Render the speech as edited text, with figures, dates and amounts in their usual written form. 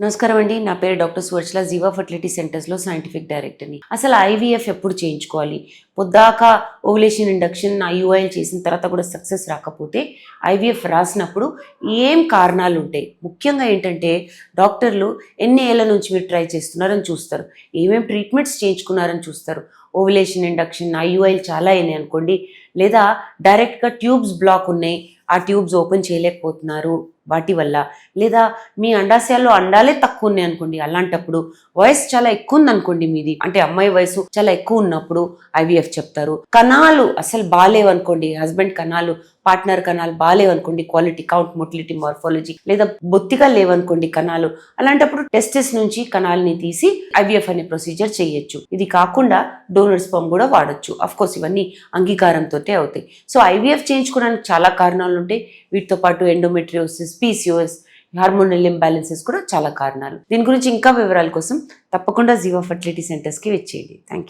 నమస్కారం అండి. నా పేరు డాక్టర్ సువర్చల, జీవా ఫర్టిలిటీ సెంటర్స్లో సైంటిఫిక్ డైరెక్టర్ని. అసలు ఐవీఎఫ్ ఎప్పుడు చేయించుకోవాలి? పొద్దాక ఓవులేషన్ ఇండక్షన్ ఐయుఐఎల్ చేసిన తర్వాత కూడా సక్సెస్ రాకపోతే ఐవీఎఫ్ రాసినప్పుడు ఏం కారణాలు ఉంటాయి? ముఖ్యంగా ఏంటంటే డాక్టర్లు ఎన్ని ఏళ్ళ నుంచి మీరు ట్రై చేస్తున్నారని చూస్తారు, ఏమేమి ట్రీట్మెంట్స్ చేయించుకున్నారని చూస్తారు. ఓవులేషన్ ఇండక్షన్ ఐయుఐఎల్ చాలా అయినాయి అనుకోండి, లేదా డైరెక్ట్గా ట్యూబ్స్ బ్లాక్ ఉన్నాయి, ఆ ట్యూబ్స్ ఓపెన్ చేయలేకపోతున్నారు వాటి వల్ల, లేదా మీ అండాశయాల్లో అండాలే తక్కువ ఉన్నాయి అనుకోండి, అలాంటప్పుడు వయసు చాలా ఎక్కువ ఉంది అనుకోండి మీది, అంటే అమ్మాయి వయసు చాలా ఎక్కువ ఉన్నప్పుడు ఐవీఎఫ్ చెప్తారు. కణాలు అసలు బాగాలేవు అనుకోండి, హస్బెండ్ కణాలు, పార్ట్నర్ కణాలు బాగాలేవు అనుకోండి, క్వాలిటీ కౌంట్, మొటిలిటీ, మార్ఫాలజీ, లేదా బొత్తిగా లేవనుకోండి కణాలు, అలాంటప్పుడు టెస్టిస్ నుంచి కణాలని తీసి ఐవీఎఫ్ అనే ప్రొసీజర్ చేయొచ్చు. ఇది కాకుండా డోనర్ స్పర్మ్ కూడా వాడచ్చు. అఫ్ కోర్స్ ఇవన్నీ అంగీకారంతో అవుతాయి. సో ఐవీఎఫ్ చేయించుకోవడానికి చాలా కారణాలు ఉంటాయి. వీటితో పాటు ఎండోమెట్రియోసిస్, పీసీఓఎస్, హార్మోనల్ ఇంబ్యాలెన్సెస్ కూడా చాలా కారణాలు. దీని గురించి ఇంకా వివరాల కోసం తప్పకుండా జీవా ఫర్టిలిటీ సెంటర్స్కి వచ్చేయండి. Thank you.